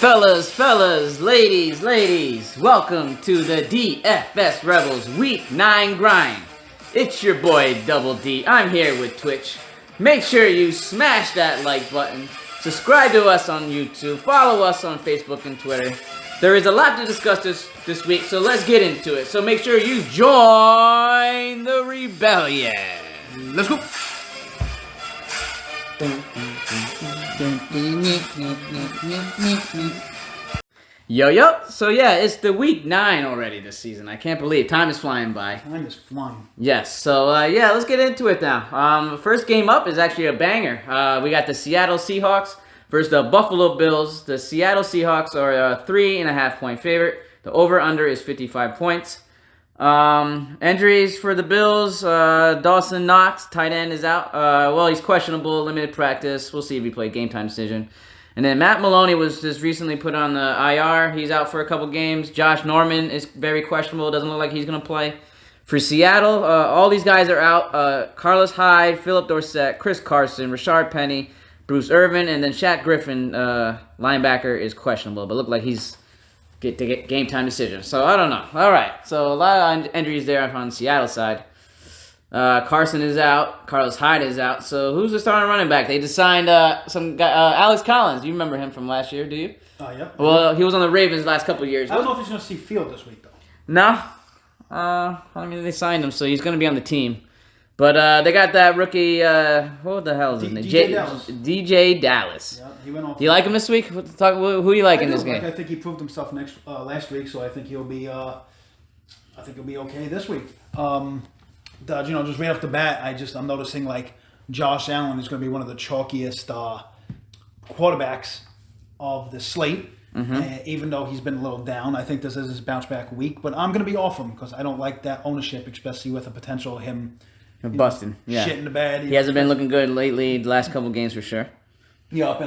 Fellas, ladies, welcome to the DFS Rebels Week 9 grind. It's your boy Double D. I'm here with Twitch. Make sure you smash that like button, subscribe to us on YouTube, follow us on Facebook and Twitter. There is a lot to discuss this week, so let's get into it. So make sure you join the rebellion. Let's go. Yo. So yeah, it's the week 9 already this season. I can't believe time is flying by. Time is flying. Yes. So let's get into it now. First game up is actually a banger. We got the Seattle Seahawks versus the Buffalo Bills. The Seattle Seahawks are a 3.5 point favorite. The over/under is 55 points. Injuries for the Bills. Dawson Knox, tight end, is out. He's questionable, limited practice. We'll see if he played game time decision. And then Matt Maloney was just recently put on the IR. He's out for a couple games. Josh Norman is very questionable. Doesn't look like he's going to play. For Seattle, all these guys are out. Carlos Hyde, Philip Dorsett, Chris Carson, Rashard Penny, Bruce Irvin, and then Shaq Griffin, linebacker, is questionable. But look like he's get game time decision. So I don't know. All right. So a lot of injuries there on the Seattle side. Carson is out. Carlos Hyde is out. So who's the starting running back? They just signed some guy, Alex Collins. You remember him from last year, do you? Yep. Well, he was on the Ravens the last couple of years. I don't know if he's going to see field this week, though. No. They signed him, so he's going to be on the team. But they got that rookie, what the hell is his name? DJ Dallas. Yeah, he went off. Do you like him this week? Who do you like in this game? I think he proved himself last week, so I think he'll be okay this week. Just right off the bat, I'm noticing like Josh Allen is going to be one of the chalkiest quarterbacks of the slate. Mm-hmm. Even though he's been a little down, I think this is his bounce back week. But I'm going to be off him because I don't like that ownership, especially with the potential of him busting. Yeah, shit in the bed. He hasn't been looking good lately. The last couple games for sure. Yep,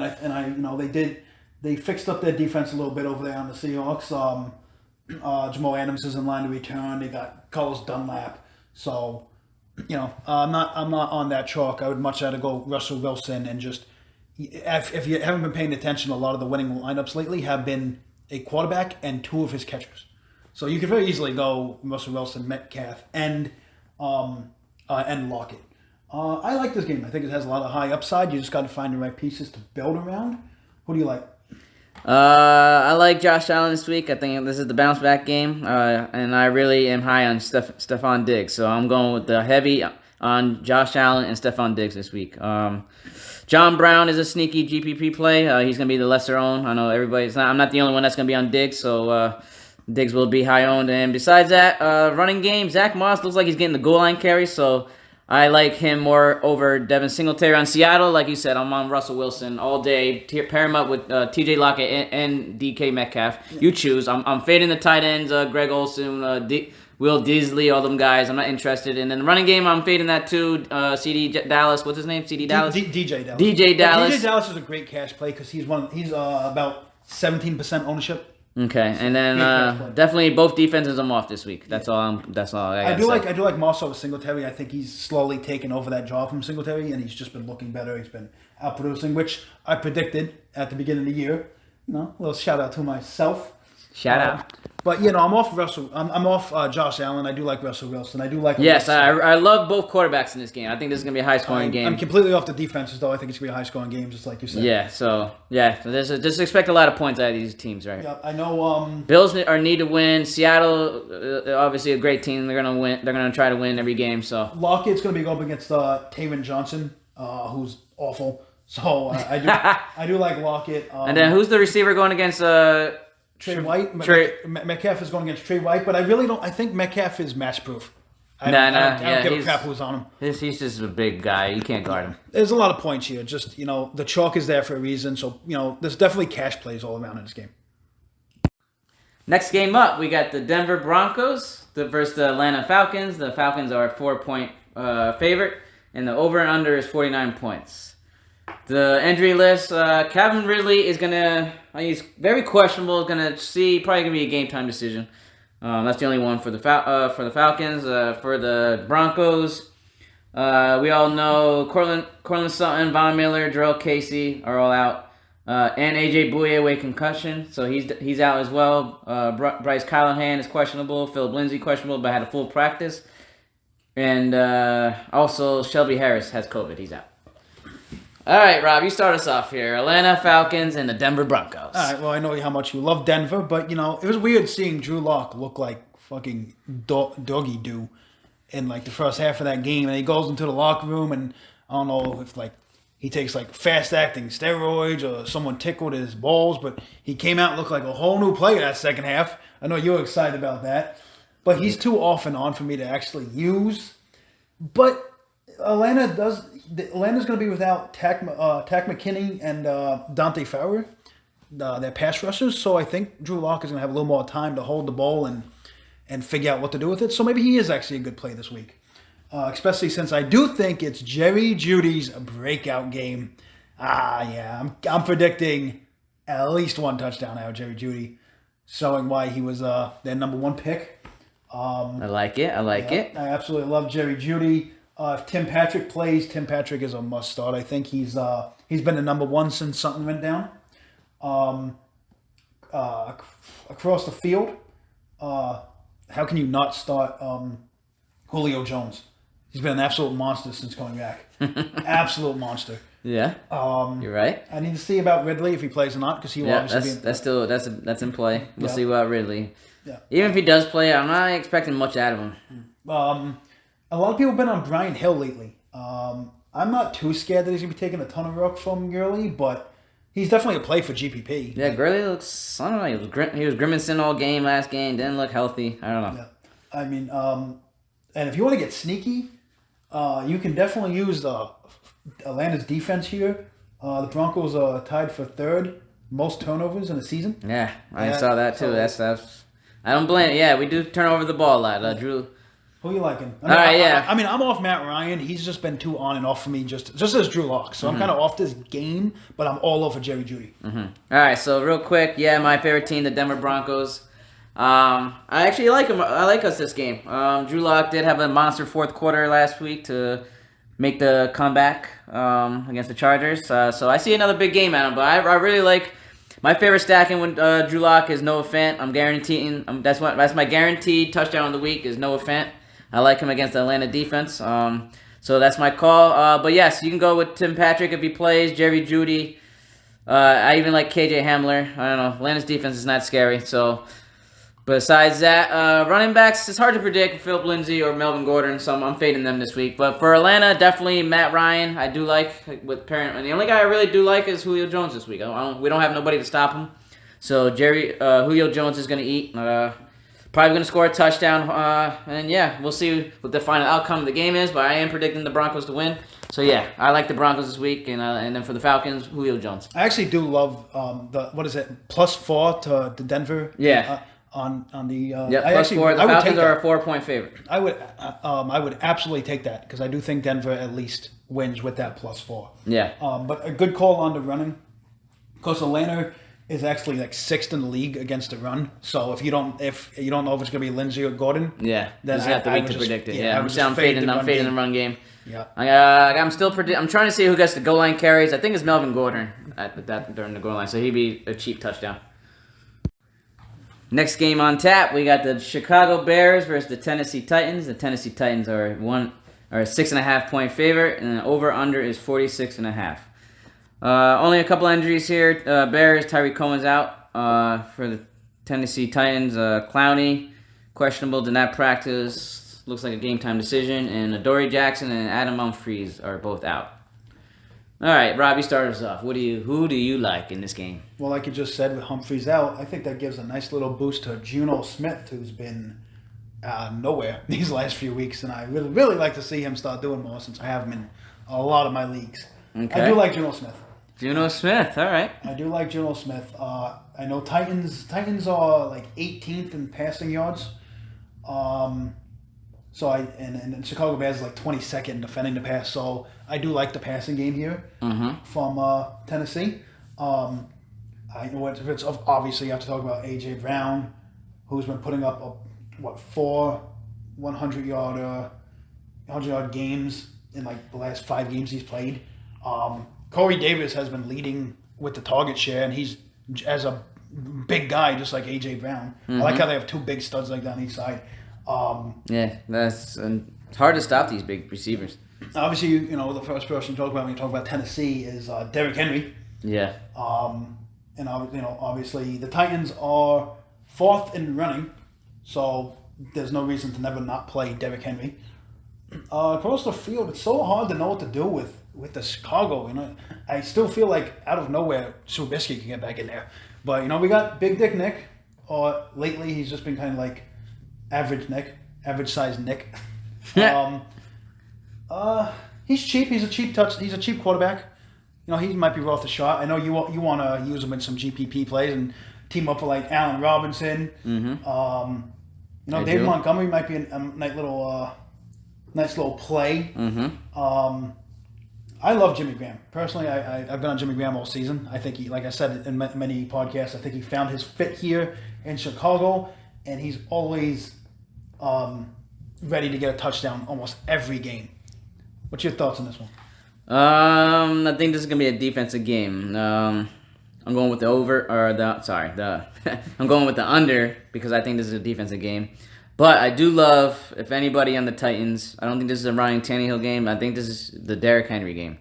they fixed up their defense a little bit over there on the Seahawks. Jamal Adams is in line to return. They got Carlos Dunlap. So, I'm not on that chalk. I would much rather go Russell Wilson and just, if you haven't been paying attention, a lot of the winning lineups lately have been a quarterback and 2 of his catchers. So you could very easily go Russell Wilson, Metcalf, and Lockett. I like this game. I think it has a lot of high upside. You just got to find the right pieces to build around. Who do you like? I like Josh Allen this week. I think this is the bounce back game, and I really am high on Stephon Diggs. So I'm going with the heavy on Josh Allen and Stephon Diggs this week. John Brown is a sneaky GPP play. He's going to be the lesser owned. I know I'm not the only one that's going to be on Diggs, so Diggs will be high owned. And besides that, running game, Zach Moss looks like he's getting the goal line carry, so I like him more over Devin Singletary. On Seattle, like you said, I'm on Russell Wilson all day. Pair him up with TJ Lockett and DK Metcalf. Yeah. You choose. I'm fading the tight ends, Greg Olsen, Will Disley, all them guys. I'm not interested. And then the running game, I'm fading that too. CD Dallas. What's his name? CD Dallas? DJ Dallas. DJ Dallas. DJ Dallas is a great cash play because he's about 17% ownership. Okay, and then definitely both defenses I'm off this week. That's all I do like Moss over Singletary. I think he's slowly taken over that job from Singletary, and he's just been looking better. He's been outproducing, which I predicted at the beginning of the year. A little shout out to myself. Shout out. But I'm off Russell. I'm off Josh Allen. I do like Russell Wilson. I do like. Yes, I love both quarterbacks in this game. I think this is gonna be a high scoring game. I'm completely off the defenses though. I think it's gonna be a high scoring game, just like you said. Yeah. So just expect a lot of points out of these teams, right? Yeah, I know. Bills need to win. Seattle, obviously a great team. They're gonna win. They're gonna try to win every game. So Lockett's gonna be going up against Taven Johnson, who's awful. So I do like Lockett. And then who's the receiver going against? Trey White. Metcalf is going against Trey White, but I really don't. I think Metcalf is match proof. I don't give a crap who's on him. He's just a big guy. You can't guard him. There's a lot of points here. Just the chalk is there for a reason. So there's definitely cash plays all around in this game. Next game up, we got the Denver Broncos versus the Atlanta Falcons. The Falcons are a 4-point favorite, and the over and under is 49 points. The injury list, Calvin Ridley is he's very questionable. Probably gonna be a game time decision. That's the only one for the Falcons. For the Broncos, we all know Cortland Sutton, Von Miller, Jarrell Casey are all out. And AJ Bouye with concussion, so he's out as well. Bryce Callahan is questionable. Philip Lindsay questionable, but had a full practice. And also Shelby Harris has COVID. He's out. All right, Rob, you start us off here. Atlanta Falcons and the Denver Broncos. All right, well, I know how much you love Denver, but, it was weird seeing Drew Lock look like fucking doggy do in, the first half of that game. And he goes into the locker room, and I don't know if, he takes, fast-acting steroids or someone tickled his balls, but he came out and looked like a whole new player that second half. I know you were excited about that. But he's too off and on for me to actually use. But Atlanta's going to be without Tack McKinney and Dante Fowler, their pass rushers. So I think Drew Lock is going to have a little more time to hold the ball and figure out what to do with it. So maybe he is actually a good play this week. Especially since I do think it's Jerry Jeudy's breakout game. Yeah, I'm predicting at least one touchdown out of Jerry Jeudy, showing why he was their number one pick. I like it. I absolutely love Jerry Jeudy. If Tim Patrick plays, Tim Patrick is a must start. I think he's been the number one since something went down. Across the field, how can you not start Julio Jones? He's been an absolute monster since coming back. Absolute monster. Yeah, you're right. I need to see about Ridley if he plays or not, because he will obviously that's in play. We'll see about Ridley. Yeah. Even if he does play, I'm not expecting much out of him. A lot of people have been on Brian Hill lately. I'm not too scared that he's going to be taking a ton of work from Gurley, but he's definitely a play for GPP. Yeah, Gurley looks, I don't know, he was grimacing all game last game, didn't look healthy. I don't know. Yeah. I mean, and if you want to get sneaky, you can definitely use Atlanta's defense here. The Broncos are tied for third most turnovers in the season. Yeah, I saw that too. That's I don't blame it. Yeah, we do turn over the ball a lot. Drew. Who you liking? All right, yeah. I'm off Matt Ryan. He's just been too on and off for me, just as Drew Lock. So I'm kind of off this game, but I'm all over Jerry Jeudy. Mm-hmm. All right, so real quick, my favorite team, the Denver Broncos. I actually like them. I like us this game. Drew Lock did have a monster fourth quarter last week to make the comeback against the Chargers. So I see another big game out of him. But I really like. My favorite stacking with Drew Lock is Noah Fant. I'm guaranteeing that's my guaranteed touchdown of the week is Noah Fant. I like him against the Atlanta defense. So that's my call. But yes, you can go with Tim Patrick if he plays. Jerry Jeudy. I even like KJ Hamler. I don't know. Atlanta's defense is not scary. So besides that, running backs, it's hard to predict Philip Lindsay or Melvin Gordon. So I'm fading them this week. But for Atlanta, definitely Matt Ryan. I do like with parent. And the only guy I really do like is Julio Jones this week. We don't have nobody to stop him. So Julio Jones is going to eat. Probably going to score a touchdown. And yeah, we'll see what the final outcome of the game is. But I am predicting the Broncos to win. So yeah, I like the Broncos this week. And then for the Falcons, Julio Jones. I actually do love +4 to Denver. Yeah. On the +4. The Falcons are a 4-point favorite. I would absolutely take that because I do think Denver at least wins with that +4. Yeah. But a good call on the running, because Atlanta is actually like 6th in the league against the run. So if you don't know if it's gonna be Lindsay or Gordon, then just have the week to predict it. Yeah, I'm fading the run game. Yeah. I'm trying to see who gets the goal line carries. I think it's Melvin Gordon during the goal line, so he'd be a cheap touchdown. Next game on tap, we got the Chicago Bears versus the Tennessee Titans. The Tennessee Titans are a 6.5-point favorite, and the over/under is 46.5. Only a couple injuries here. Bears, Tyree Cohen's out for the Tennessee Titans. Clowney, questionable, did not practice. Looks like a game-time decision. And Adoree Jackson and Adam Humphries are both out. All right, Robbie, start us off. Who do you like in this game? Well, like you just said, with Humphries out, I think that gives a nice little boost to Juno Smith, who's been nowhere these last few weeks, and I really, really like to see him start doing more since I have him in a lot of my leagues. Okay. I do like Juno Smith. Juno Smith, all right. I do like Juno Smith. I know Titans are like 18th in passing yards. So and Chicago Bears is like 22nd defending the pass. So I do like the passing game here from Tennessee. I know it's obviously you have to talk about AJ Brown, who's been putting up 4 100-yard games in like the last 5 games he's played. Corey Davis has been leading with the target share, and he's as a big guy, just like AJ Brown. I like how they have two big studs like that on each side. Yeah, it's hard to stop these big receivers. Obviously, you know, the first person you talk about when you talk about Tennessee is Derrick Henry. Yeah. And you know, obviously the Titans are fourth in running, so there's no reason to never not play Derrick Henry. Across the field, it's so hard to know what to do with the Chicago. You know, I still feel like out of nowhere, Trubisky can get back in there. But you know, we got Big Dick Nick. Or lately, he's just been kind of like average Nick, average size Nick. He's cheap. He's a cheap quarterback. You know, he might be worth a shot. I know you want to use him in some GPP plays and team up with like Allen Robinson. Mm-hmm. You know, David Montgomery might be a nice little play. Mm-hmm. I love Jimmy Graham. Personally, I've been on Jimmy Graham all season. I think he, like I said in many podcasts, I think he found his fit here in Chicago, and he's always ready to get a touchdown almost every game. What's your thoughts on this one? I think this is gonna be a defensive game. I'm going with the over or I'm going with the under because I think this is a defensive game. But I do love, if anybody on the Titans, I don't think this is a Ryan Tannehill game. I think this is the Derrick Henry game.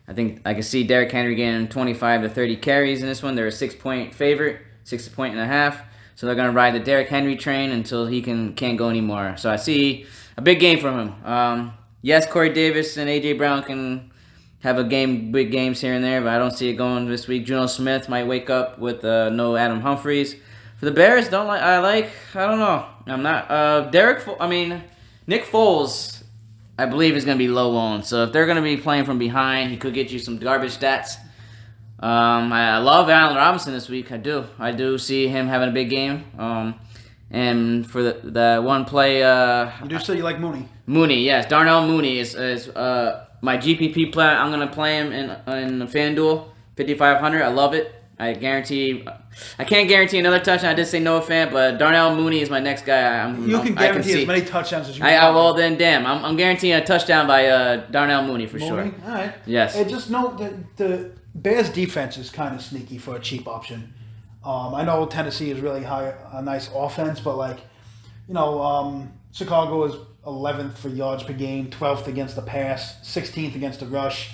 I think I can see Derrick Henry getting 25 to 30 carries in this one. They're a 6-point favorite, 6.5 points. So they're going to ride the Derrick Henry train until he can't go anymore. So I see a big game from him. Yes, Corey Davis and A.J. Brown can have big games here and there, but I don't see it going this week. Juno Smith might wake up with no Adam Humphries. For the Bears, I don't know. I'm not. Nick Foles, I believe, is going to be low owned. So if they're going to be playing from behind, he could get you some garbage stats. I love Allen Robinson this week. I do see him having a big game. And for the one play, you do say you like Mooney. Mooney, yes, Darnell Mooney is my GPP play. I'm going to play him in FanDuel 5,500. I love it. I can't guarantee another touchdown. I did say Noah Fant, but Darnell Mooney is my next guy. You can guarantee as many touchdowns as you want. Well, then, damn. I'm guaranteeing a touchdown by Darnell Mooney for sure. All right. Yes. And just note that the Bears' defense is kind of sneaky for a cheap option. I know Tennessee is really a nice offense, but Chicago is 11th for yards per game, 12th against the pass, 16th against the rush.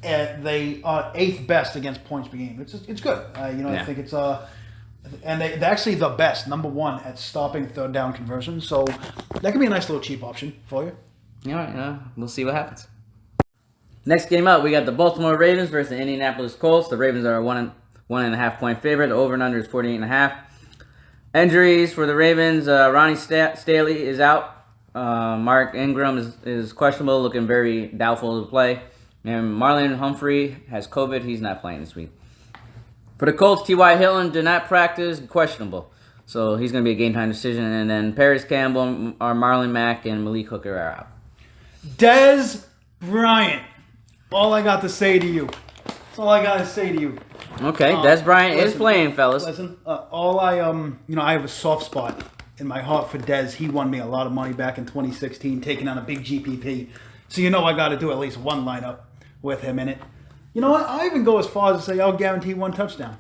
They are 8th best against points per game. It's good. I think it's and they're actually the best, number one at stopping third down conversions. So that could be a nice little cheap option for you. Yeah, we'll see what happens. Next game up, we got the Baltimore Ravens versus the Indianapolis Colts. The Ravens are a 1.5 point favorite. The over and under is 48.5. Injuries for the Ravens: Ronnie Staley is out. Mark Ingram is questionable, looking very doubtful to play. And Marlon Humphrey has COVID. He's not playing this week. For the Colts, T.Y. Hilton did not practice, questionable. So he's going to be a game time decision. And then Paris Campbell, Marlon Mack, and Malik Hooker are out. Des Bryant. All I got to say to you. That's all I got to say to you. Okay, Des Bryant is playing, fellas. Listen, I have a soft spot in my heart for Des. He won me a lot of money back in 2016, taking on a big GPP. So I got to do at least one lineup with him in it. You know what? I even go as far as to say I'll guarantee one touchdown.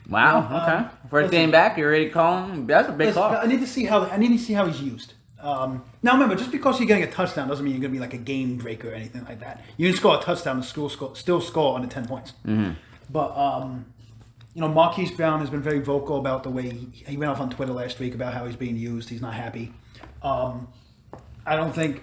Wow. Okay. First game back, you're ready to call him? That's a big call. I need to see how he's used. Now remember, just because you're getting a touchdown doesn't mean you're going to be like a game breaker or anything like that. You can score a touchdown and still score under 10 points. Mm-hmm. But Marquise Brown has been very vocal about the way he went off on Twitter last week about how he's being used. He's not happy. I don't think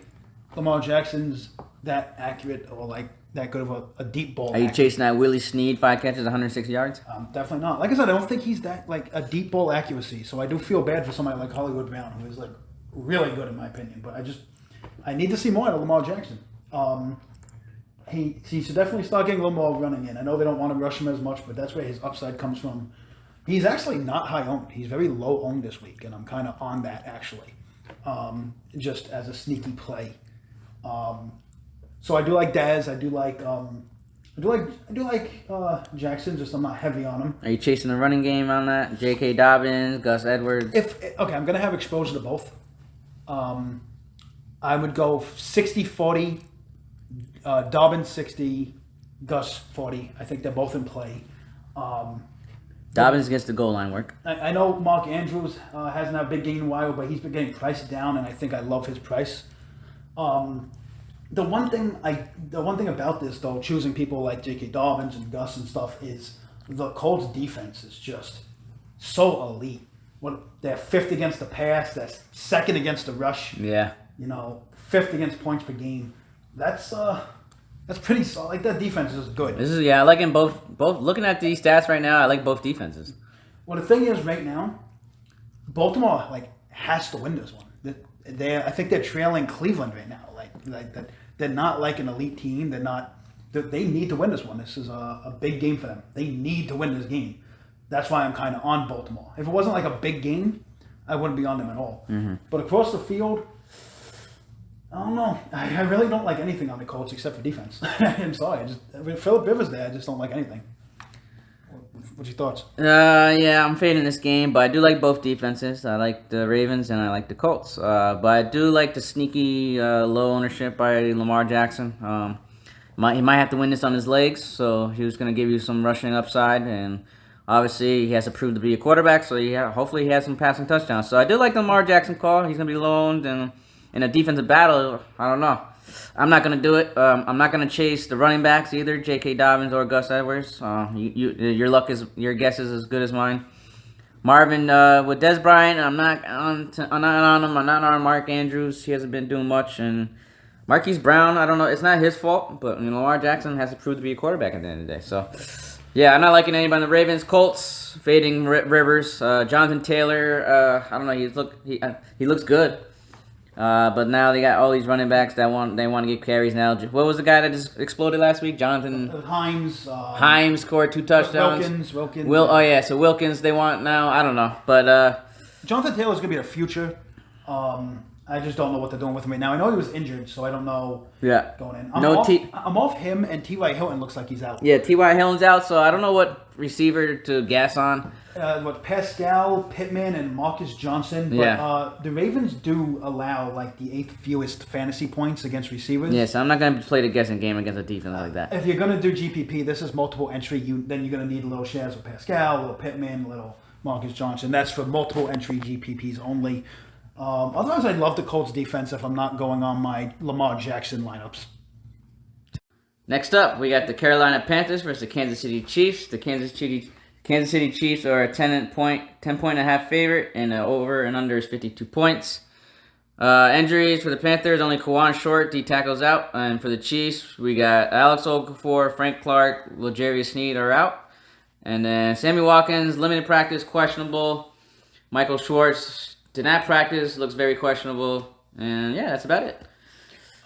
Lamar Jackson's that accurate or like that good of a deep ball. Are you chasing that Willie Snead 5 catches, 106 yards? Definitely not. Like I said, I don't think he's that like a deep ball accuracy. So I do feel bad for somebody like Hollywood Brown, who is like really good in my opinion. But I need to see more out of Lamar Jackson. He should definitely start getting a little more running in. I know they don't want to rush him as much, but that's where his upside comes from. He's actually not high owned. He's very low owned this week, and I'm kind of on that actually, just as a sneaky play. So I do like Daz. I do like Jackson. Just I'm not heavy on him. Are you chasing the running game on that? J.K. Dobbins, Gus Edwards. I'm gonna have exposure to both. I would go 60-40. Dobbins 60, Gus 40. I think they're both in play. Dobbins gets the goal line work. I know Mark Andrews hasn't had a big game in a while, but he's been getting priced down, and I think I love his price. The one thing about this though, choosing people like J.K. Dobbins and Gus and stuff, is the Colts defense is just so elite. They're fifth against the pass, they're second against the rush. Yeah. Fifth against points per game. That's pretty solid. Like, that defense is good. I like them both. Looking at these stats right now, I like both defenses. Well, the thing is, right now, Baltimore has to win this one. I think they're trailing Cleveland right now. Like they're not like an elite team. They need to win this one. This is a big game for them. They need to win this game. That's why I'm kind of on Baltimore. If it wasn't like a big game, I wouldn't be on them at all. Mm-hmm. But across the field, I don't know. I really don't like anything on the Colts except for defense. I'm sorry. With Phillip Rivers there, I just don't like anything. What's your thoughts? Yeah, I'm fading this game, but I do like both defenses. I like the Ravens and I like the Colts. But I do like the sneaky low ownership by Lamar Jackson. He might have to win this on his legs, so he was going to give you some rushing upside, and obviously he has to prove to be a quarterback, so hopefully he has some passing touchdowns. So I do like the Lamar Jackson call. He's going to be low owned, and in a defensive battle, I don't know. I'm not going to do it. I'm not going to chase the running backs either, J.K. Dobbins or Gus Edwards. Your guess is as good as mine. Marvin with Des Bryant, I'm not on him. I'm not on Mark Andrews. He hasn't been doing much. And Marquise Brown, I don't know. It's not his fault, but Lamar Jackson has to prove to be a quarterback at the end of the day. So, yeah, I'm not liking anybody on the Ravens. Colts, fading Rivers. Jonathan Taylor, I don't know. He looks good. But now they got all these running backs they want to get carries now. What was the guy that just exploded last week? Jonathan Himes. Himes scored 2 touchdowns. Wilkins. So Wilkins they want now. I don't know, but Jonathan Taylor's gonna be the future. I just don't know what they're doing with him right now. I know he was injured, so I don't know. Yeah. Going in. I'm off him, and T.Y. Hilton looks like he's out. Yeah, T.Y. Hilton's out, so I don't know what receiver to gas on. Pascal, Pittman, and Marcus Johnson. But, yeah. The Ravens do allow the 8th fewest fantasy points against receivers. Yeah, so I'm not going to play the guessing game against a defense like that. If you're going to do GPP, this is multiple entry. Then you're going to need a little shares with Pascal, a little Pittman, a little Marcus Johnson. That's for multiple entry GPPs only. Otherwise, I love the Colts defense if I'm not going on my Lamar Jackson lineups. Next up, we got the Carolina Panthers versus the Kansas City Chiefs. The Kansas City Chiefs are a 10.5 favorite, and the over and under is 52 points. Injuries for the Panthers, only Kawan Short, D tackles out. And for the Chiefs, we got Alex Okafor, Frank Clark, L'Jarius Sneed are out. And then Sammy Watkins, limited practice, questionable. Michael Schwartz did not practice, looks very questionable. And yeah, that's about it.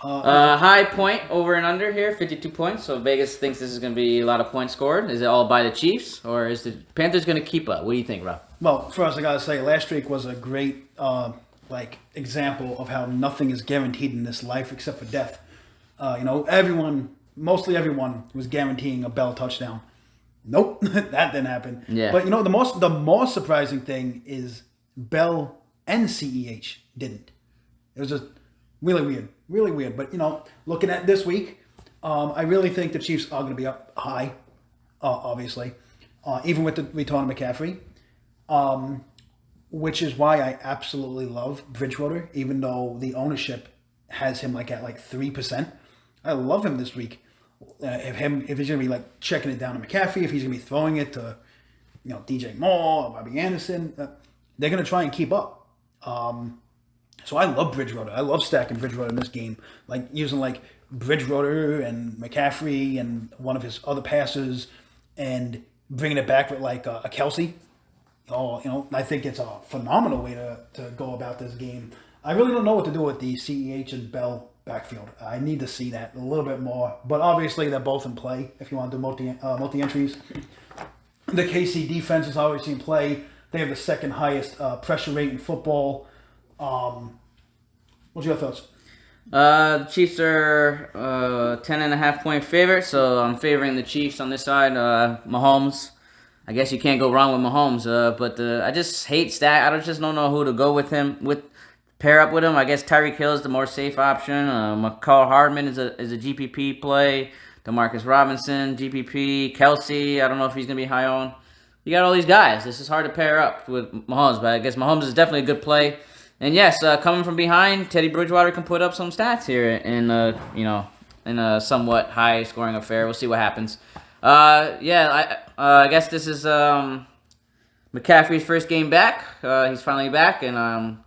High point over and under here, 52 points. So Vegas thinks this is going to be a lot of points scored. Is it all by the Chiefs, or is the Panthers going to keep up? What do you think, Rob? Well, first I got to say, last week was a great example of how nothing is guaranteed in this life except for death. Mostly everyone was guaranteeing a Bell touchdown. Nope, that didn't happen. Yeah. But the more surprising thing is Bell and CEH didn't. It was just really weird. But looking at this week, I really think the Chiefs are going to be up high, obviously, even with the return of McCaffrey, which is why I absolutely love Bridgewater, even though the ownership has him at 3%. I love him this week. If he's going to be checking it down to McCaffrey, if he's going to be throwing it to DJ Moore or Bobby Anderson, they're going to try and keep up. So I love Bridgewater. I love stacking Bridgewater in this game, using Bridgewater and McCaffrey and one of his other passes, and bringing it back with a Kelsey. I think it's a phenomenal way to go about this game. I really don't know what to do with the CEH and Bell backfield. I need to see that a little bit more. But obviously they're both in play if you want to do multi-entries. The KC defense is obviously in play. They have the second highest pressure rate in football. What's your thoughts? The Chiefs are 10.5 point favorite, so I'm favoring the Chiefs on this side. Mahomes, I guess you can't go wrong with Mahomes, but I just hate stack. I just don't know who to go pair up with him. I guess Tyreek Hill is the more safe option. McCall Hardman is a GPP play. Demarcus Robinson, GPP, Kelsey. I don't know if he's going to be high on. You got all these guys. This is hard to pair up with Mahomes, but I guess Mahomes is definitely a good play. And yes, coming from behind, Teddy Bridgewater can put up some stats here in a somewhat high scoring affair. We'll see what happens. I guess this is McCaffrey's first game back. He's finally back, and I'm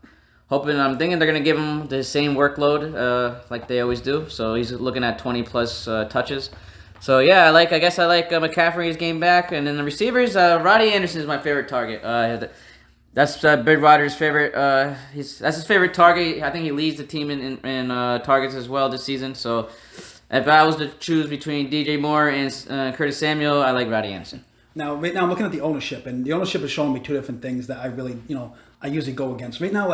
thinking they're gonna give him the same workload like they always do. So he's looking at 20 plus touches. So yeah, I guess I like McCaffrey's game back, and then the receivers. Roddy Anderson is my favorite target. That's Bridgewater's favorite. That's his favorite target. I think he leads the team in targets as well this season. So if I was to choose between DJ Moore and Curtis Samuel, I like Roddy Anderson. Now, right now I'm looking at the ownership, and the ownership is showing me two different things that I really, I usually go against. Right now,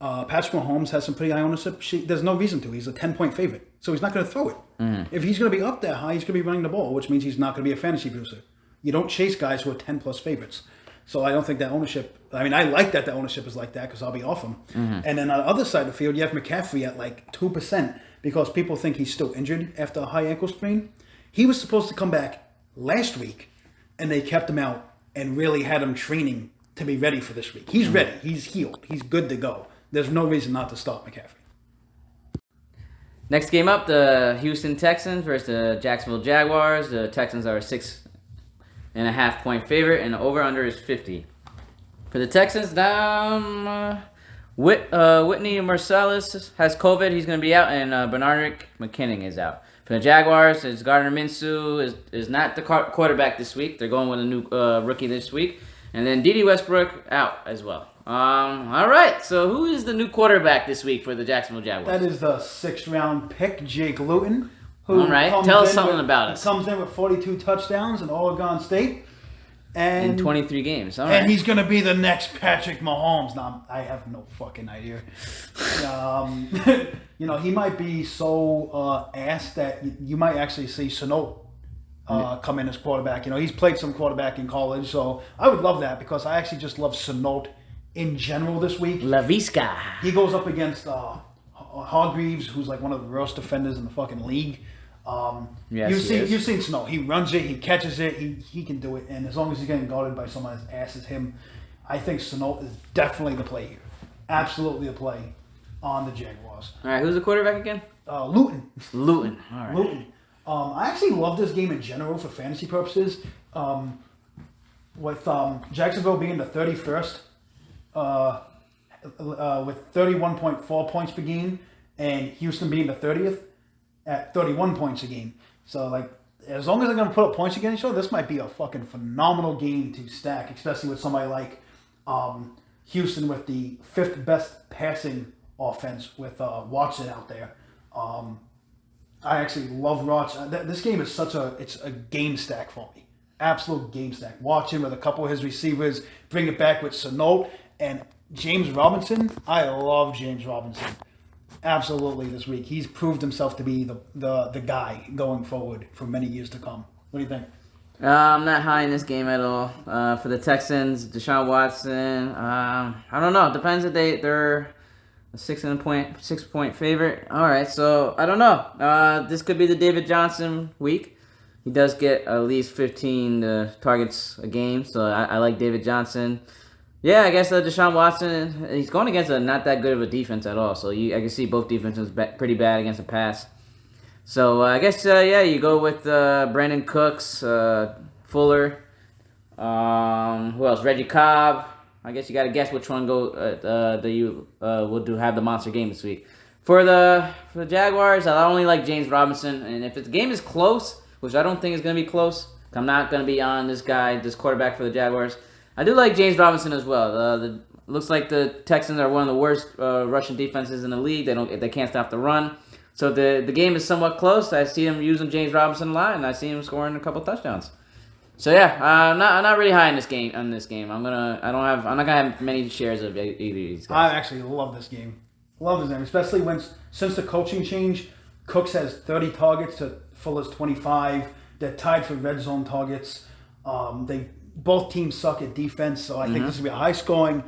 Patrick Mahomes has some pretty high ownership. There's no reason to. He's a 10-point favorite, so he's not going to throw it. Mm-hmm. If he's going to be up that high, he's going to be running the ball, which means he's not going to be a fantasy producer. You don't chase guys who are 10-plus favorites. So I don't think that ownership. I mean, I like that the ownership is like that because I'll be off him. Mm-hmm. And then on the other side of the field, you have McCaffrey at 2% because people think he's still injured after a high ankle sprain. He was supposed to come back last week, and they kept him out and really had him training to be ready for this week. He's ready. He's healed. He's good to go. There's no reason not to start McCaffrey. Next game up, the Houston Texans versus the Jacksonville Jaguars. The Texans are a 6.5-point favorite, and the over-under is 50. For the Texans, Whitney Marsalis has COVID. He's going to be out, and Bernard McKinnon is out. For the Jaguars, it's Gardner Minshew is not the quarterback this week. They're going with a new rookie this week. And then Dede Westbrook out as well. All right, so who is the new quarterback this week for the Jacksonville Jaguars? That is the 6th-round pick, Jake Luton. All right, tell us something about us. Comes in with 42 touchdowns in Oregon State. In 23 games. All right. And he's going to be the next Patrick Mahomes. Now, I have no fucking idea. He might be so ass that you might actually see Sano come in as quarterback. He's played some quarterback in college, so I would love that because I actually just love Sano in general this week. La Visca. He goes up against Hargreaves, who's one of the worst defenders in the fucking league. You've seen Snow. He runs it, he catches it, he can do it, and as long as he's getting guarded by someone as ass as him, I think Snow is definitely the play here. Absolutely the play on the Jaguars. All right, who's the quarterback again? Luton. Luton. All right. Luton. I actually love this game in general for fantasy purposes. With Jacksonville being the 31st, with 31.4 points per game, and Houston being the 30th. At 31 points a game. So, as long as they're going to put up points against each other, this might be a fucking phenomenal game to stack, especially with somebody like Houston with the 5th best passing offense with Watson out there. I actually love Watson. This game is it's a game stack for me. Absolute game stack. Watson with a couple of his receivers, bring it back with Sano and James Robinson. I love James Robinson. Absolutely, this week he's proved himself to be the guy going forward for many years to come. What do you think? I'm not high in this game at all. For the Texans, Deshaun Watson. I don't know. It depends if they're a 6-point favorite. All right, so I don't know. This could be the David Johnson week. He does get at least 15 targets a game, so I like David Johnson. Yeah, I guess Deshaun Watson, he's going against not that good of a defense at all. So I can see both defenses pretty bad against the pass. So I guess, you go with Brandon Cooks, Fuller, who else? Reggie Cobb. I guess you got to guess which one will have the monster game this week. For the Jaguars, I only like James Robinson. And if the game is close, which I don't think is going to be close, I'm not going to be on this quarterback for the Jaguars. I do like James Robinson as well. Looks like the Texans are one of the worst rushing defenses in the league. They can't stop the run. So the game is somewhat close. I see him using James Robinson a lot, and I see him scoring a couple touchdowns. So yeah, I'm not really high in this game. I'm not gonna have many shares of either of these guys. I actually love this game. Love this game, especially since the coaching change, Cooks has 30 targets to Fuller's 25. They're tied for red zone targets. Both teams suck at defense, so I think this will be a high-scoring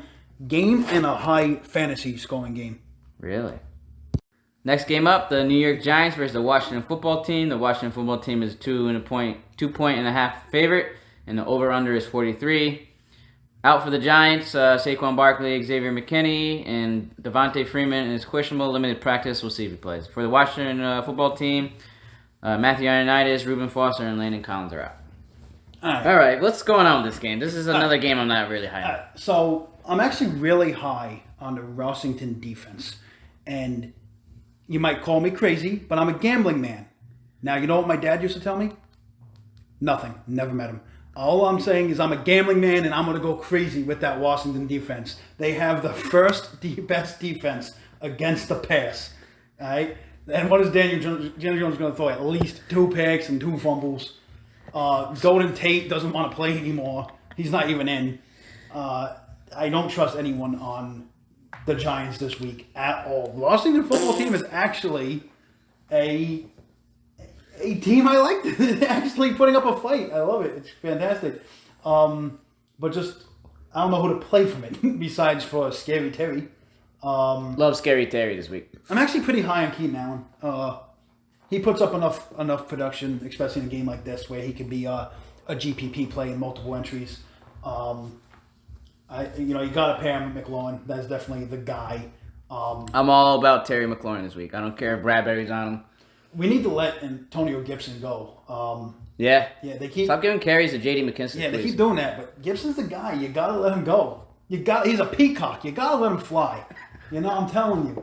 game and a high fantasy scoring game. Really? Next game up, the New York Giants versus the Washington football team. The Washington football team is 2.5 favorite, and the over/under is 43. Out for the Giants, Saquon Barkley, Xavier McKinney, and Devontae Freeman is questionable. Limited practice. We'll see if he plays. For the Washington football team, Matthew Ioannidis, Reuben Foster, and Landon Collins are out. All right, what's going on with this game? This is another game I'm not really high on. So I'm actually really high on the Washington defense. And you might call me crazy, but I'm a gambling man. Now, you know what my dad used to tell me? Nothing. Never met him. All I'm saying is I'm a gambling man, and I'm going to go crazy with that Washington defense. They have the best defense against the pass. All right? And what is Daniel Jones going to throw? At least 2 picks and 2 fumbles. Golden Tate doesn't want to play anymore. He's not even in. I don't trust anyone on the Giants this week at all. The Washington football team is actually a team I like. Actually putting up a fight. I love it. It's fantastic. But just, I don't know who to play from it besides for Scary Terry. Love Scary Terry this week. I'm actually pretty high on Keenan Allen. He puts up enough production, especially in a game like this where he could be a GPP play in multiple entries. You got to pair him with McLaurin. That's definitely the guy. I'm all about Terry McLaurin this week. I don't care if Bradbury's on him. We need to let Antonio Gibson go. Yeah. They keep stop giving carries to J.D. McKinstry. Yeah, they please. keep doing that. But Gibson's the guy. You got to let him go. He's a peacock. You got to let him fly. I'm telling you.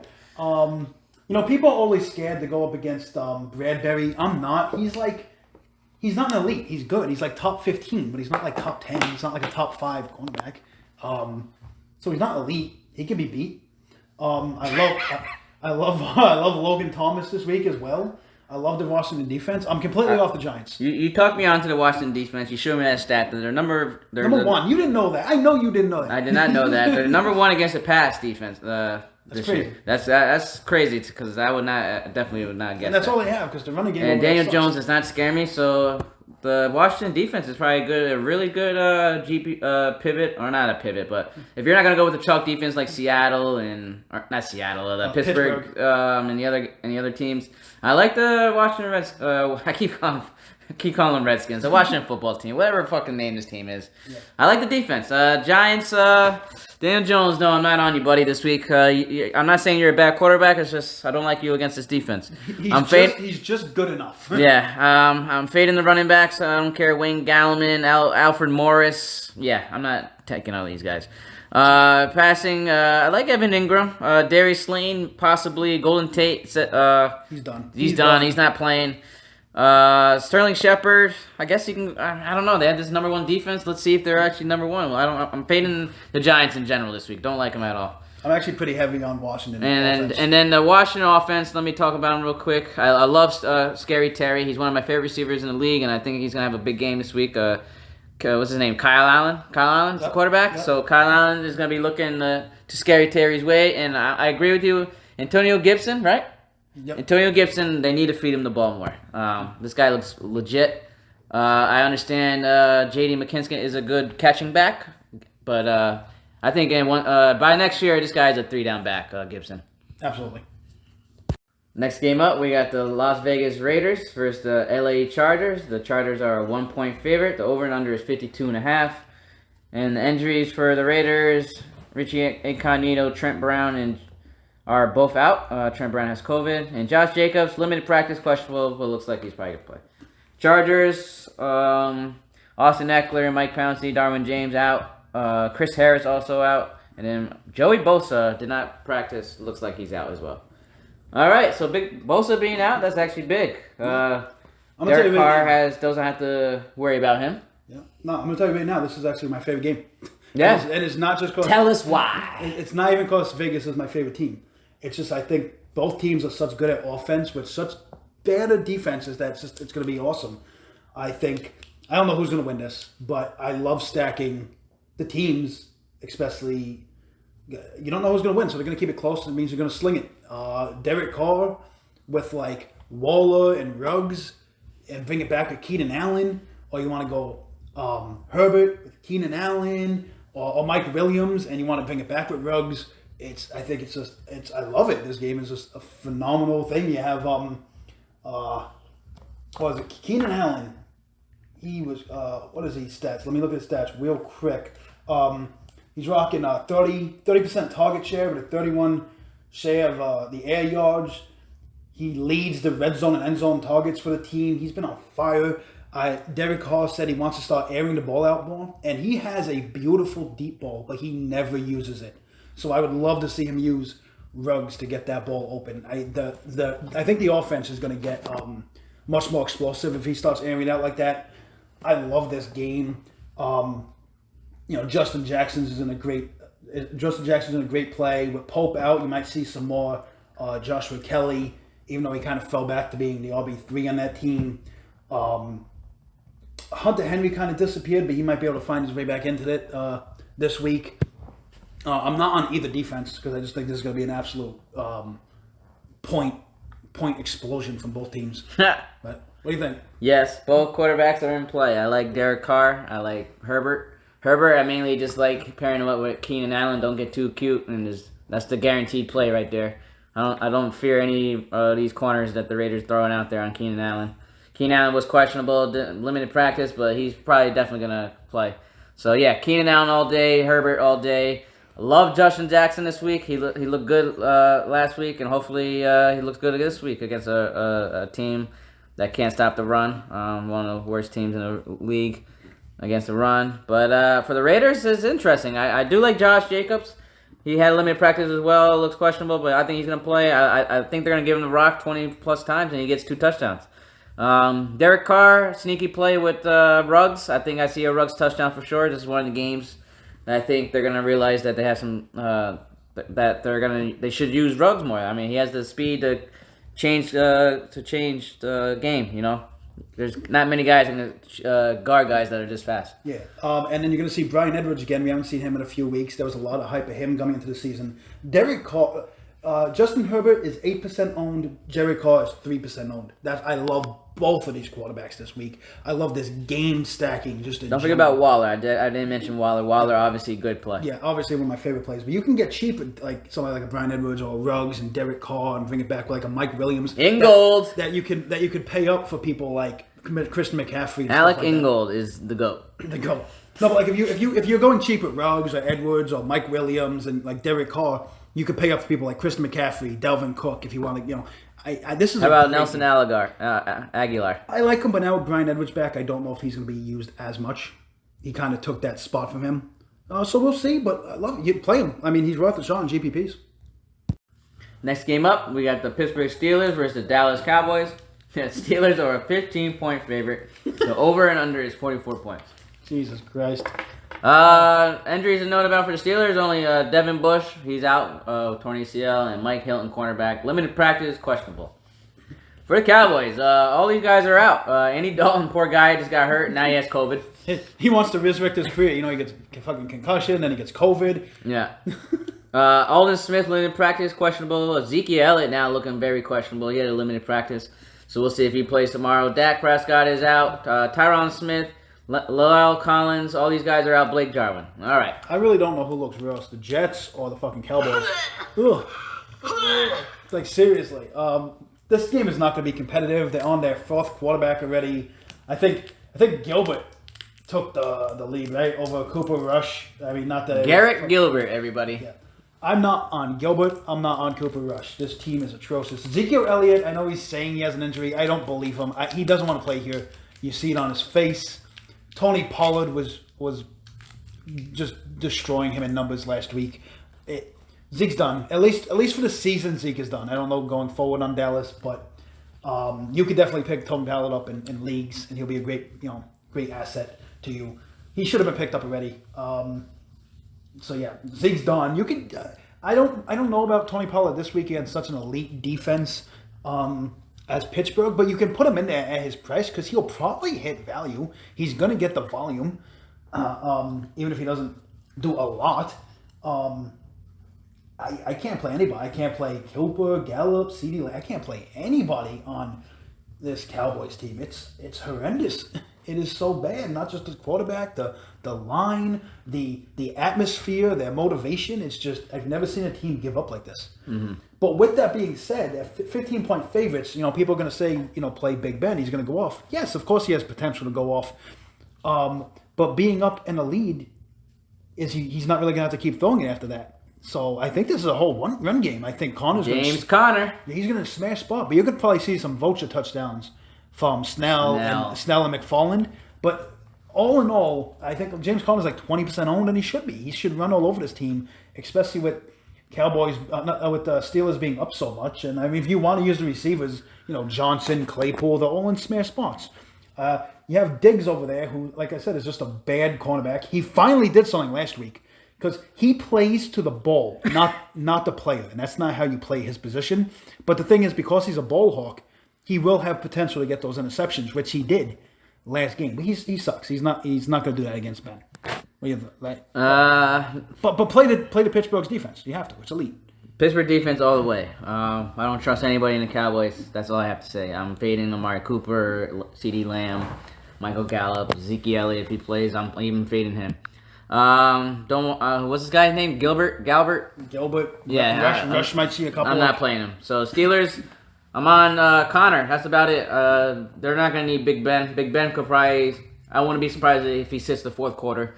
People are always scared to go up against Bradbury. I'm not. He's not an elite. He's good. He's like top 15, but he's not like top 10. He's not like a top 5 cornerback. So he's not elite. He can be beat. I love Logan Thomas this week as well. I love the Washington defense. I'm completely off the Giants. You talked me onto the Washington defense. You showed me that stat that they're number 1. You didn't know that. I know you didn't know that. I did not know that. They're number 1 against the pass defense. That's crazy. Year. That's crazy because I definitely would not guess. And that's that. all they have because the running game. And Daniel Jones does not scare me. So the Washington defense is probably a really good pivot, or not a pivot, but if you're not gonna go with the chalk defense like Seattle Pittsburgh, and the other teams, I like the Washington Reds. I keep calling them Redskins. The Washington football team, whatever fucking name this team is. Yeah. I like the defense. Giants. Daniel Jones, no, I'm not on you, buddy, this week. I'm not saying you're a bad quarterback. It's just I don't like you against this defense. He's just good enough. Yeah, I'm fading the running backs. I don't care. Wayne Gallman, Alfred Morris. Yeah, I'm not taking all these guys. Passing, I like Evan Ingram. Darius Slayton, possibly. Golden Tate. He's done. He's done. He's not playing. Sterling Shepard, I guess you can. I don't know. They have this number 1 defense. Let's see if they're actually number 1. I'm fading the Giants in general this week. Don't like them at all. I'm actually pretty heavy on Washington. And then the Washington offense. Let me talk about him real quick. I love Scary Terry. He's one of my favorite receivers in the league, and I think he's gonna have a big game this week. What's his name? Kyle Allen. Kyle Allen's the quarterback. Yep. So Kyle Allen is gonna be looking to Scary Terry's way, and I agree with you. Antonio Gibson, right? Yep. Antonio Gibson, they need to feed him the ball more. This guy looks legit. I understand J.D. McKinstry is a good catching back, but I think by next year, this guy's a 3-down back, Gibson. Absolutely. Next game up, we got the Las Vegas Raiders versus the LA Chargers. The Chargers are a 1-point favorite. The over and under is 52.5. And the injuries for the Raiders, Richie Incognito, Trent Brown, and are both out. Trent Brown has COVID. And Josh Jacobs, limited practice, questionable, but looks like he's probably going to play. Chargers, Austin Eckler, Mike Pouncey, Darwin James out. Chris Harris also out. And then Joey Bosa did not practice. Looks like he's out as well. All right, so big Bosa being out, that's actually big. Derek Carr doesn't have to worry about him. Yeah. No, I'm going to tell you right now, this is actually my favorite game. Yeah. And it's not just because... Tell us why. It's not even because Vegas is my favorite team. It's just I think both teams are such good at offense with such better defenses that it's going to be awesome. I don't know who's going to win this, but I love stacking the teams, especially... You don't know who's going to win, so they're going to keep it close. It means you're going to sling it. Derek Carr with like Waller and Ruggs and bring it back with Keenan Allen, or you want to go Herbert with Keenan Allen or Mike Williams and you want to bring it back with Ruggs I think I love it. This game is just a phenomenal thing. You have what was it? Keenan Allen. He was what is he stats? Let me look at his stats real quick. He's rocking 30% target share with a 31 share of the air yards. He leads the red zone and end zone targets for the team. He's been on fire. Derek Carr said he wants to start airing the ball out more, and he has a beautiful deep ball, but he never uses it. So I would love to see him use Ruggs to get that ball open. I think the offense is going to get much more explosive if he starts airing it out like that. I love this game. Justin Jackson's in a great play. With Pope out, you might see some more Joshua Kelly, even though he kind of fell back to being the RB3 on that team. Hunter Henry kind of disappeared, but he might be able to find his way back into it this week. I'm not on either defense because I just think this is going to be an absolute point explosion from both teams. But what do you think? Yes, both quarterbacks are in play. I like Derek Carr. I like Herbert. I mainly just like pairing him up with Keenan Allen. Don't get too cute, and that's the guaranteed play right there. I don't fear any of these corners that the Raiders throwing out there on Keenan Allen. Keenan Allen was questionable, limited practice, but he's probably definitely gonna play. So yeah, Keenan Allen all day, Herbert all day. I love Justin Jackson this week. He looked good last week, and hopefully he looks good this week against a team that can't stop the run. One of the worst teams in the league against the run. But for the Raiders, it's interesting. I do like Josh Jacobs. He had limited practice as well. Looks questionable, but I think he's going to play. I think they're going to give him the rock 20-plus times, and he gets 2 touchdowns. Derek Carr, sneaky play with Ruggs. I think I see a Ruggs touchdown for sure. This is one of the games that I think they're going to realize that they have some that they should use Ruggs more. I mean, he has the speed to change the game. There's not many guys in the guard guys that are just fast. Yeah, and then you're going to see Bryan Edwards again. We haven't seen him in a few weeks. There was a lot of hype of him coming into the season. Derek Carr, Justin Herbert is 8% owned. Derek Carr is 3% owned. I love both of these quarterbacks this week. I love this game stacking. Don't forget about Waller. I didn't mention Waller. Waller, obviously, good play. Yeah, obviously one of my favorite plays. But you can get cheap, like somebody like a Bryan Edwards or Ruggs and Derek Carr, and bring it back like a Mike Williams. Ingold that you could pay up for people like Christian McCaffrey. Alec Ingold is the GOAT. The GOAT. No, but like if you're going cheap with Ruggs or Edwards or Mike Williams and like Derek Carr, you could pay up for people like Christian McCaffrey, Delvin Cook, if you want to. This is. How about Nelson Aguilar? I like him, but now with Bryan Edwards back, I don't know if he's going to be used as much. He kind of took that spot from him, so we'll see. But I love it. You play him. I mean, he's worth a shot in GPPs. Next game up, we got the Pittsburgh Steelers versus the Dallas Cowboys. The Steelers are a 15-point favorite. The over and under is 44 points. Jesus Christ. Injuries to note about for the Steelers, only Devin Bush, he's out, torn ACL, and Mike Hilton, cornerback. Limited practice, questionable. For the Cowboys, all these guys are out. Andy Dalton, poor guy, just got hurt, and now he has COVID. He wants to resurrect his career. He gets fucking concussion, then he gets COVID. Yeah. Aldon Smith, limited practice, questionable. Ezekiel Elliott now looking very questionable. He had a limited practice, so we'll see if he plays tomorrow. Dak Prescott is out. Tyron Smith, Lyle Collins, all these guys are out. Blake Jarwin. All right. I really don't know who looks worse, the Jets or the fucking Cowboys. Ugh. Like, seriously. This game is not going to be competitive. They're on their 4th quarterback already. I think Gilbert took the lead, right, over Cooper Rush. I mean, not that... Garrett Gilbert, everybody. Yeah. I'm not on Gilbert. I'm not on Cooper Rush. This team is atrocious. Ezekiel Elliott, I know he's saying he has an injury. I don't believe him. He doesn't want to play here. You see it on his face. Tony Pollard was just destroying him in numbers last week. Zeke's done. At least for the season, Zeke is done. I don't know going forward on Dallas, but you could definitely pick Tony Pollard up in leagues, and he'll be a great asset to you. He should have been picked up already. So yeah, Zeke's done. You could. I don't know about Tony Pollard this week against such an elite defense as Pittsburgh, but you can put him in there at his price because he'll probably hit value. He's gonna get the volume, even if he doesn't do a lot. I can't play anybody. I can't play Cooper, Gallup, CeeDee. I can't play anybody on this Cowboys team. It's horrendous. It is so bad. Not just the quarterback, the line, the atmosphere, their motivation. It's just I've never seen a team give up like this. Mm-hmm. But with that being said, at 15-point favorites, people are going to say, play Big Ben. He's going to go off. Yes, of course he has potential to go off. But being up in the lead, he's not really going to have to keep throwing it after that. So I think this is a whole run game. I think Connor's Conner. He's going to smash spot. But you could probably see some vulture touchdowns from Snell and McFarland. But all in all, I think James Conner's like 20% owned, and he should be. He should run all over this team, especially with Cowboys, with the Steelers being up so much. And I mean, if you want to use the receivers, Johnson, Claypool, they're all in smash spots. You have Diggs over there, who, like I said, is just a bad cornerback. He finally did something last week because he plays to the ball, not the player, and that's not how you play his position. But the thing is, because he's a ball hawk, he will have potential to get those interceptions, which he did last game. But he sucks. He's not going to do that against Ben. But play the Pittsburgh's defense. You have to. It's elite. Pittsburgh defense all the way. I don't trust anybody in the Cowboys. That's all I have to say. I'm fading Amari Cooper, C.D. Lamb, Michael Gallup, Ezekiel Elliott. If he plays, I'm even fading him. What's this guy's name? Gilbert. Yeah. Rush might see a couple. I'm not playing him. So Steelers, I'm on Connor. That's about it. They're not gonna need Big Ben. Big Ben could probably. I wouldn't be surprised if he sits the fourth quarter.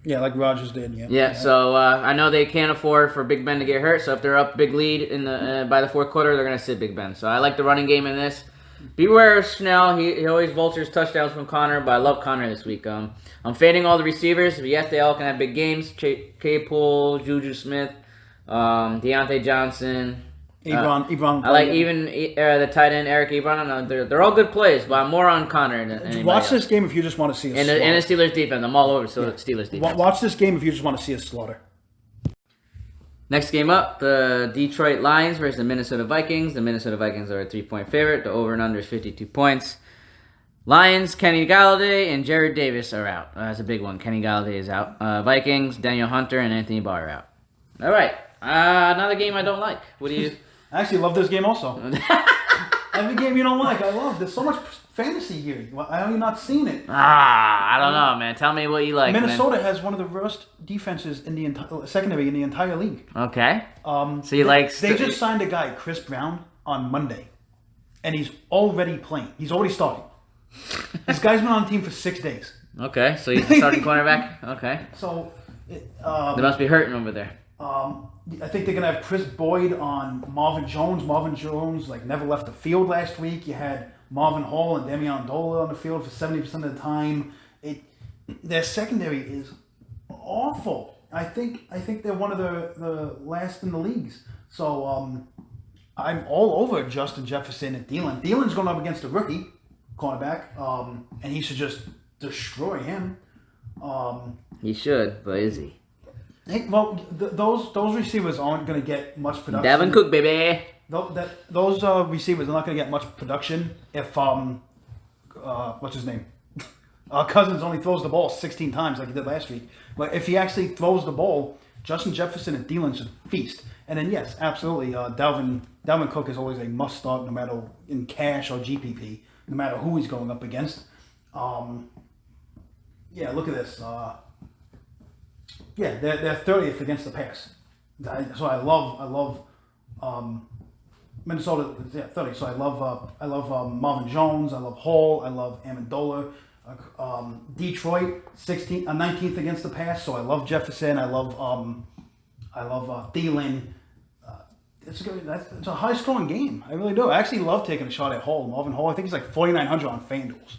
Yeah, like Rodgers did. Yeah. So I know they can't afford for Big Ben to get hurt. So if they're up big lead in the by the fourth quarter, they're gonna sit Big Ben. So I like the running game in this. Beware of Snell. He always vultures touchdowns from Connor, but I love Connor this week. I'm fading all the receivers. Yes, they all can have big games. Claypool, Juju Smith, Deontay Johnson. Ebron. I like even the tight end Eric Ebron. They're all good plays, but I'm more on Connor than anybody Watch else. This game if you just want to see a slaughter. And the Steelers defense. I'm all over Steelers defense. Watch this game if you just want to see a slaughter. Next game up, the Detroit Lions versus the Minnesota Vikings. The Minnesota Vikings are a 3-point favorite. The over and under is 52 points. Lions, Kenny Galladay, and Jared Davis are out. That's a big one. Kenny Galladay is out. Vikings, Daniel Hunter, and Anthony Barr are out. All right. Another game I don't like. What do you... I actually love this game also. Every game you don't like, I love. There's so much fantasy here. I have not seen it. I don't know, man. Tell me what you like. Minnesota has one of the worst defenses in the secondary in the entire league. Okay. So you they just signed a guy, Chris Brown, on Monday, and he's already playing. He's already starting. This guy's been on the team for 6 days. Okay, so he's the starting cornerback. Okay. So they must be hurting over there. I think they're gonna have Chris Boyd on Marvin Jones. Marvin Jones never left the field last week. You had Marvin Hall and Damian Dola on the field for 70% of the time. Their secondary is awful. I think they're one of the last in the leagues. So I'm all over Justin Jefferson and Thielen. Thielen's going up against a rookie cornerback, and he should just destroy him. He should, but is he? Hey, well, those receivers aren't going to get much production. Dalvin Cook, baby. Those receivers are not going to get much production if what's his name? Cousins only throws the ball 16 times like he did last week. But if he actually throws the ball, Justin Jefferson and Thielen should feast. And then yes, absolutely, Dalvin Cook is always a must start, no matter in cash or GPP, no matter who he's going up against. Yeah, look at this. Yeah, they're 30th against the pass. So I love Minnesota. Yeah, 30. So I love Marvin Jones. I love Hall. I love Amendola. Detroit 19th against the pass. So I love Jefferson. I love Thielen. It's a high scoring game. I really do. I actually love taking a shot at Hall. Marvin Hall. I think he's like 4,900 on FanDuels.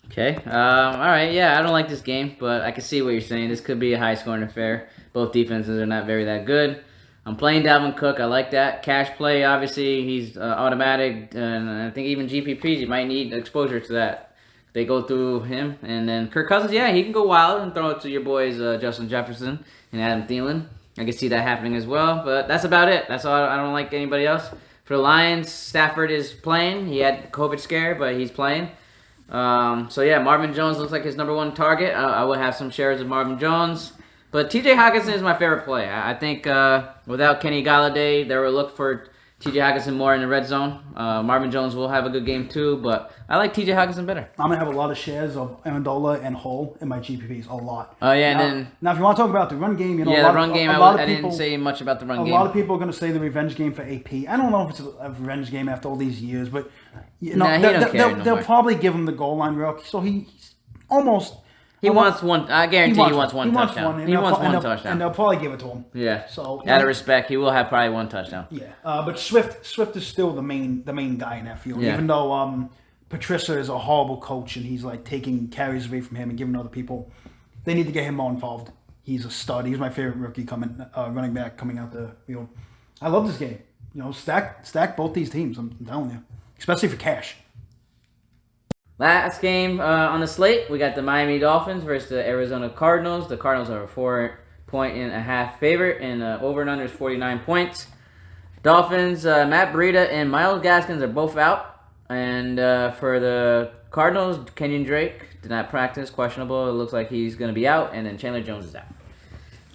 Okay. All right. Yeah, I don't like this game, but I can see what you're saying. This could be a high-scoring affair. Both defenses are not that good. I'm playing Dalvin Cook. I like that. Cash play, obviously, he's automatic. And I think even GPPs, you might need exposure to that. They go through him. And then Kirk Cousins, yeah, he can go wild and throw it to your boys Justin Jefferson and Adam Thielen. I can see that happening as well. But that's about it. That's all. I don't like anybody else. For the Lions, Stafford is playing. He had COVID scare, but he's playing. So yeah, Marvin Jones looks like his number one target. I would have some shares of Marvin Jones, but TJ Hockenson is my favorite play. I think without Kenny Galladay, they will look for T.J. Hockenson more in the red zone. Marvin Jones will have a good game too, but I like T.J. Hockenson better. I'm going to have a lot of shares of Amendola and Hull in my GPPs, a lot. Oh, yeah, and now if you want to talk about the run game, the run game, I didn't say much about the run game. A lot of people are going to say the revenge game for AP. I don't know if it's a revenge game after all these years, but they'll probably give him the goal line work. So he's almost... He wants one. I guarantee he wants one touchdown. He wants one touchdown. And they'll probably give it to him. Yeah. So out of respect, he will have probably one touchdown. Yeah. But Swift is still the main guy in that field. Yeah. Even though Patricia is a horrible coach and he's like taking carries away from him and giving other people, they need to get him more involved. He's a stud. He's my favorite rookie running back coming out the field. I love this game. Stack both these teams. I'm telling you, especially for cash. Last game on the slate, we got the Miami Dolphins versus the Arizona Cardinals. The Cardinals are a 4.5 favorite, and over and under is 49 points. Dolphins, Matt Breida and Myles Gaskins are both out. And for the Cardinals, Kenyon Drake did not practice, questionable. It looks like he's going to be out, and then Chandler Jones is out.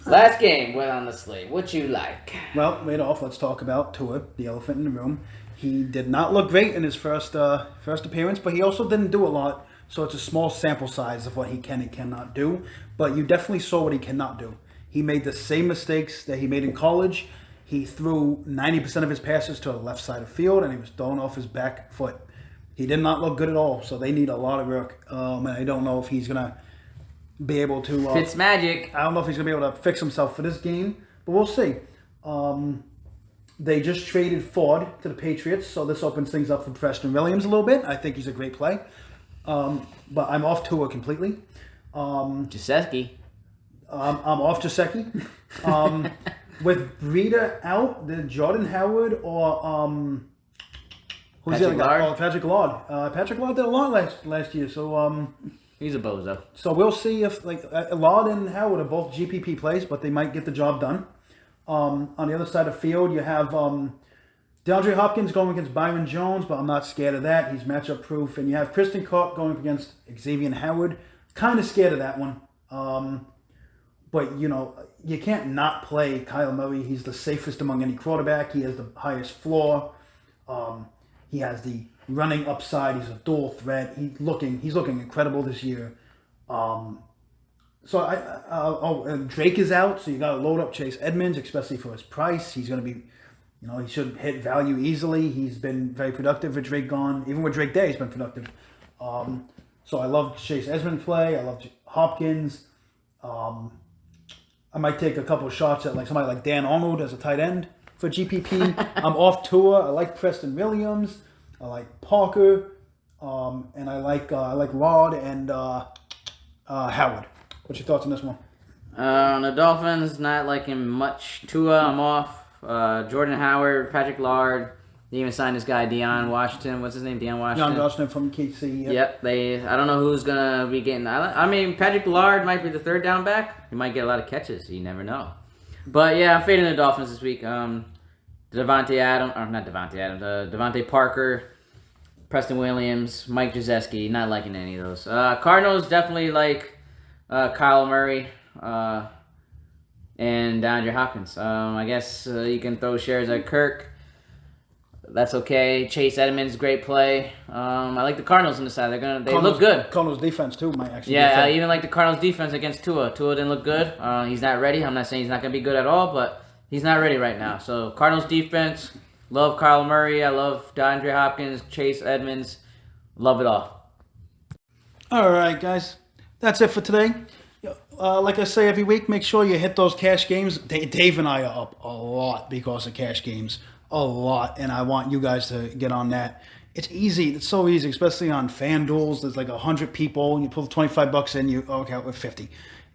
Last game went on the slate. What you like? Well, right off, let's talk about Tua, the elephant in the room. He did not look great in his first appearance, but he also didn't do a lot. So it's a small sample size of what he can and cannot do. But you definitely saw what he cannot do. He made the same mistakes that he made in college. He threw 90% of his passes to the left side of the field, and he was throwing off his back foot. He did not look good at all. So they need a lot of work. And I don't know if he's going to be able to... Fitzmagic. I don't know if he's going to be able to fix himself for this game, but we'll see. They just traded Ford to the Patriots, so this opens things up for Preston Williams a little bit. I think he's a great play. But I'm off Tua completely. Gesicki. I'm off Gesicki. With Breida out, did Jordan Howard or who's the other guy? Oh, Patrick Lord. Patrick Lord did a lot last year, so he's a bozo. So we'll see if Lord and Howard are both GPP plays, but they might get the job done. On the other side of the field, you have DeAndre Hopkins going against Byron Jones, but I'm not scared of that. He's matchup proof. And you have Kristen Clark going up against Xavier Howard. Kind of scared of that one. But, you can't not play Kyler Murray. He's the safest among any quarterback. He has the highest floor. He has the running upside. He's a dual threat. He's looking incredible this year. So and Drake is out, so you got to load up Chase Edmonds, especially for his price. He's going to be, he should hit value easily. He's been very productive with Drake gone. Even with Drake Day, he's been productive. So I love Chase Edmonds play. I love Hopkins. I might take a couple of shots at somebody like Dan Arnold as a tight end for GPP. I'm off Tua. I like Preston Williams. I like Parker, and I like Rod and Howard. What's your thoughts on this one? On the Dolphins, not liking much. Tua, I'm off. Jordan Howard, Patrick Lard. They even signed this guy, Deion Washington. What's his name? Deion Washington. Deion Washington from KC. Yep. I don't know who's going to be getting... I mean, Patrick Lard might be the third down back. He might get a lot of catches. You never know. But, yeah, I'm fading the Dolphins this week. Devontae Parker, Preston Williams, Mike Gesicki. Not liking any of those. Cardinals definitely like... Kyle Murray and DeAndre Hopkins. I guess you can throw shares at Kirk. That's okay. Chase Edmonds, great play. I like the Cardinals on the side. They look good. Cardinals defense too might actually. Yeah, I even like the Cardinals defense against Tua. Tua didn't look good. He's not ready. I'm not saying he's not gonna be good at all, but he's not ready right now. So Cardinals defense. Love Kyle Murray. I love DeAndre Hopkins, Chase Edmonds. Love it all. All right, guys. That's it for today. Like I say every week, make sure you hit those cash games. Dave and I are up a lot because of cash games. A lot. And I want you guys to get on that. It's easy. It's so easy, especially on FanDuels. There's 100 people, and you pull $25 in, you out with 50.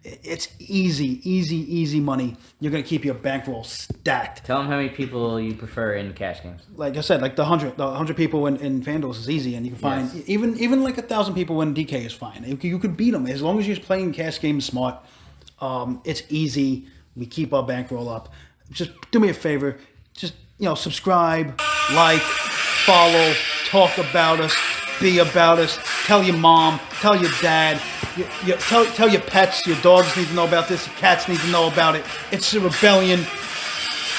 It's easy money. You're going to keep your bankroll stacked. Tell them how many people you prefer in cash games. Like I said, the 100 people in FanDuels is easy, and you can find even 1,000 people in DK is fine. You could beat them as long as you're playing cash games smart. It's easy. We keep our bankroll up. Just do me a favor. Just subscribe, like, follow, talk about us, be about us. Tell your mom, tell your dad. Tell your pets, your dogs need to know about this, your cats need to know about it. It's a rebellion.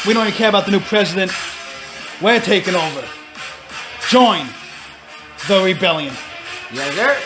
We don't even care about the new president. We're taking over. Join the rebellion. Yes, sir.